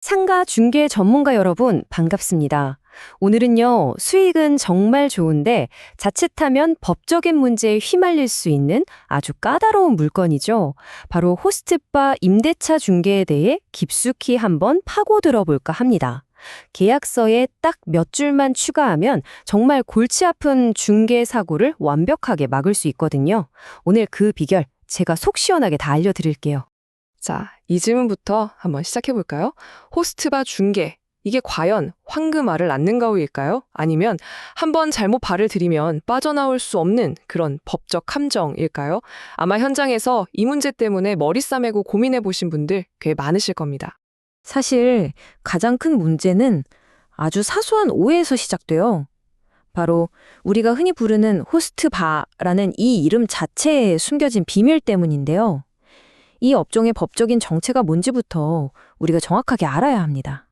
상가 중개 전문가 여러분, 반갑습니다. 오늘은요, 수익은 정말 좋은데 자칫하면 법적인 문제에 휘말릴 수 있는 아주 까다로운 물건이죠. 바로 호스트바 임대차 중개에 대해 깊숙이 한번 파고들어 볼까 합니다. 계약서에 딱 몇 줄만 추가하면 정말 골치 아픈 중개 사고를 완벽하게 막을 수 있거든요. 오늘 그 비결 제가 속 시원하게 다 알려드릴게요. 자, 이 질문부터 한번 시작해 볼까요? 호스트바 중개. 이게 과연 황금알을 낳는 가오일까요? 아니면 한번 잘못 발을 들이면 빠져나올 수 없는 그런 법적 함정일까요? 아마 현장에서 이 문제 때문에 머리 싸매고 고민해 보신 분들 꽤 많으실 겁니다. 사실 가장 큰 문제는 아주 사소한 오해에서 시작돼요. 바로 우리가 흔히 부르는 호스트바라는 이 이름 자체에 숨겨진 비밀 때문인데요. 이 업종의 법적인 정체가 뭔지부터 우리가 정확하게 알아야 합니다.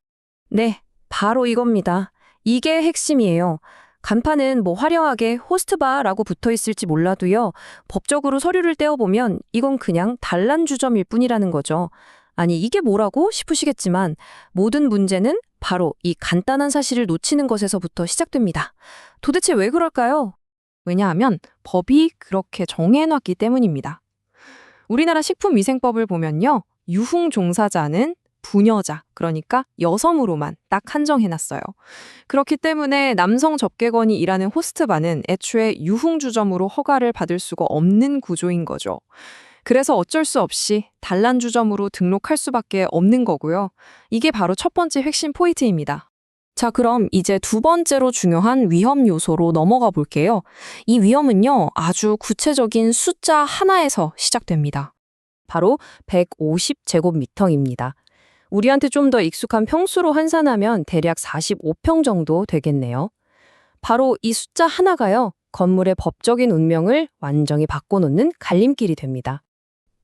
네, 바로 이겁니다. 이게 핵심이에요. 간판은 화려하게 호스트바라고 붙어 있을지 몰라도요. 법적으로 서류를 떼어보면 이건 그냥 단란주점일 뿐이라는 거죠. 아니, 이게 뭐라고 싶으시겠지만 모든 문제는 바로 이 간단한 사실을 놓치는 것에서부터 시작됩니다. 도대체 왜 그럴까요? 왜냐하면 법이 그렇게 정해놨기 때문입니다. 우리나라 식품위생법을 보면요. 유흥 종사자는 부녀자, 그러니까 여성으로만 딱 한정해놨어요. 그렇기 때문에 남성 접객원이 일하는 호스트바는 애초에 유흥주점으로 허가를 받을 수가 없는 구조인 거죠. 그래서 어쩔 수 없이 단란주점으로 등록할 수밖에 없는 거고요. 이게 바로 첫 번째 핵심 포인트입니다. 자, 그럼 이제 두 번째로 중요한 위험 요소로 넘어가 볼게요. 이 위험은요, 아주 구체적인 숫자 하나에서 시작됩니다. 바로 150제곱미터입니다. 우리한테 좀 더 익숙한 평수로 환산하면 대략 45평 정도 되겠네요. 바로 이 숫자 하나가요, 건물의 법적인 운명을 완전히 바꿔놓는 갈림길이 됩니다.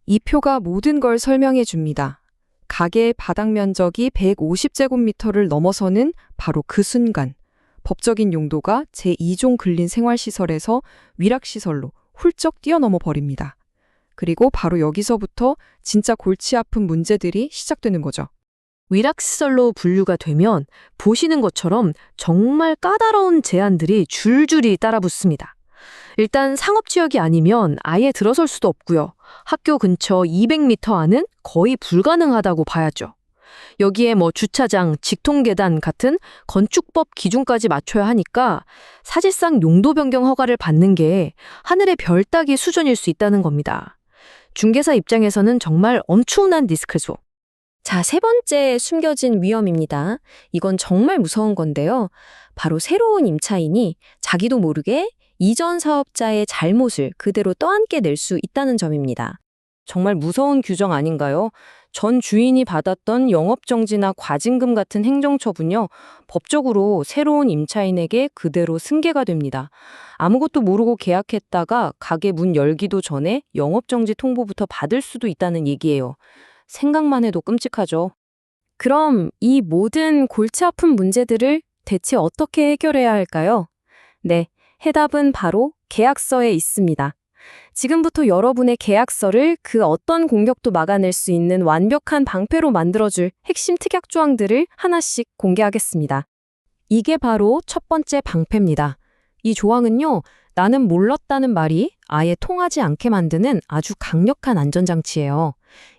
이 표가 모든 걸 설명해 줍니다. 가게의 바닥 면적이 150제곱미터를 넘어서는 바로 그 순간 법적인 용도가 제2종 근린생활시설에서 위락시설로 훌쩍 뛰어넘어 버립니다. 그리고 바로 여기서부터 진짜 골치 아픈 문제들이 시작되는 거죠. 위락시설로 분류가 되면 보시는 것처럼 정말 까다로운 제한들이 줄줄이 따라붙습니다. 일단 상업지역이 아니면 아예 들어설 수도 없고요. 학교 근처 200m 안은 거의 불가능하다고 봐야죠. 여기에 주차장, 직통계단 같은 건축법 기준까지 맞춰야 하니까 사실상 용도 변경 허가를 받는 게 하늘의 별 따기 수준일 수 있다는 겁니다. 중개사 입장에서는 정말 엄청난 리스크죠. 자, 세 번째 숨겨진 위험입니다. 이건 정말 무서운 건데요. 바로 새로운 임차인이 자기도 모르게 이전 사업자의 잘못을 그대로 떠안게 낼 수 있다는 점입니다. 정말 무서운 규정 아닌가요? 전 주인이 받았던 영업정지나 과징금 같은 행정처분요, 법적으로 새로운 임차인에게 그대로 승계가 됩니다. 아무것도 모르고 계약했다가 가게 문 열기도 전에 영업정지 통보부터 받을 수도 있다는 얘기예요. 생각만 해도 끔찍하죠. 그럼 이 모든 골치 아픈 문제들을 대체 어떻게 해결해야 할까요? 네, 해답은 바로 계약서에 있습니다. 지금부터 여러분의 계약서를 그 어떤 공격도 막아낼 수 있는 완벽한 방패로 만들어줄 핵심 특약 조항들을 하나씩 공개하겠습니다. 이게 바로 첫 번째 방패입니다. 이 조항은요, 나는 몰랐다는 말이 아예 통하지 않게 만드는 아주 강력한 안전장치예요.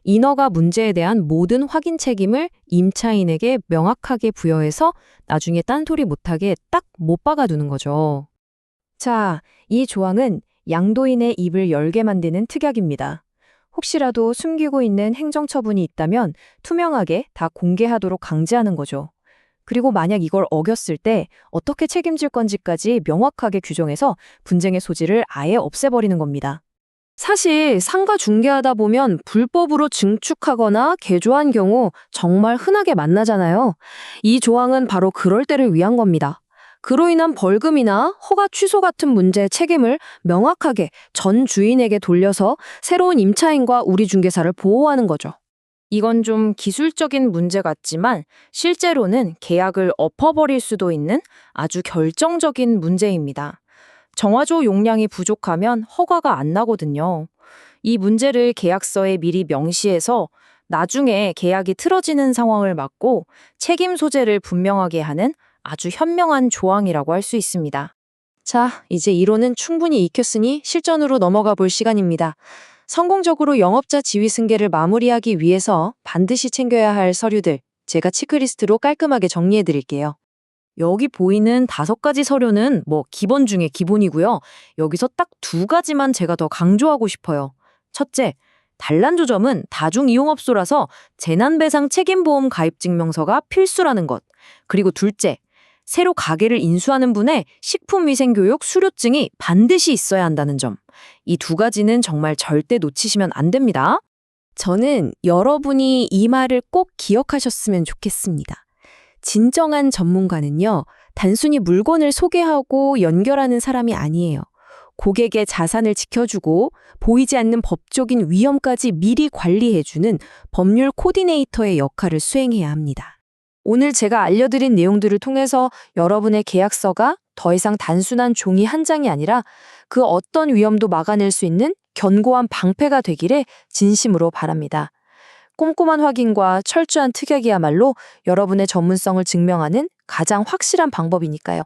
인허가 문제에 대한 모든 확인 책임을 임차인에게 명확하게 부여해서 나중에 딴소리 못하게 딱 못 박아두는 거죠. 자, 이 조항은 양도인의 입을 열게 만드는 특약입니다. 혹시라도 숨기고 있는 행정처분이 있다면 투명하게 다 공개하도록 강제하는 거죠. 그리고 만약 이걸 어겼을 때 어떻게 책임질 건지까지 명확하게 규정해서 분쟁의 소지를 아예 없애버리는 겁니다. 사실 상가 중개하다 보면 불법으로 증축하거나 개조한 경우 정말 흔하게 만나잖아요. 이 조항은 바로 그럴 때를 위한 겁니다. 그로 인한 벌금이나 허가 취소 같은 문제의 책임을 명확하게 전 주인에게 돌려서 새로운 임차인과 우리 중개사를 보호하는 거죠. 이건 좀 기술적인 문제 같지만 실제로는 계약을 엎어버릴 수도 있는 아주 결정적인 문제입니다. 정화조 용량이 부족하면 허가가 안 나거든요. 이 문제를 계약서에 미리 명시해서 나중에 계약이 틀어지는 상황을 막고 책임 소재를 분명하게 하는 아주 현명한 조항이라고 할 수 있습니다. 자, 이제 이론은 충분히 익혔으니 실전으로 넘어가 볼 시간입니다. 성공적으로 영업자 지위 승계를 마무리하기 위해서 반드시 챙겨야 할 서류들, 제가 체크리스트로 깔끔하게 정리해 드릴게요. 여기 보이는 5가지 서류는 기본 중에 기본이고요. 여기서 딱 2가지만 제가 더 강조하고 싶어요. 첫째, 단란조점은 다중이용업소라서 재난배상 책임보험 가입증명서가 필수라는 것. 그리고 둘째, 새로 가게를 인수하는 분의 식품위생교육 수료증이 반드시 있어야 한다는 점. 이 2가지는 정말 절대 놓치시면 안 됩니다. 저는 여러분이 이 말을 꼭 기억하셨으면 좋겠습니다. 진정한 전문가는요, 단순히 물건을 소개하고 연결하는 사람이 아니에요. 고객의 자산을 지켜주고 보이지 않는 법적인 위험까지 미리 관리해주는 법률 코디네이터의 역할을 수행해야 합니다. 오늘 제가 알려드린 내용들을 통해서 여러분의 계약서가 더 이상 단순한 종이 한 장이 아니라 그 어떤 위험도 막아낼 수 있는 견고한 방패가 되기를 진심으로 바랍니다. 꼼꼼한 확인과 철저한 특약이야말로 여러분의 전문성을 증명하는 가장 확실한 방법이니까요.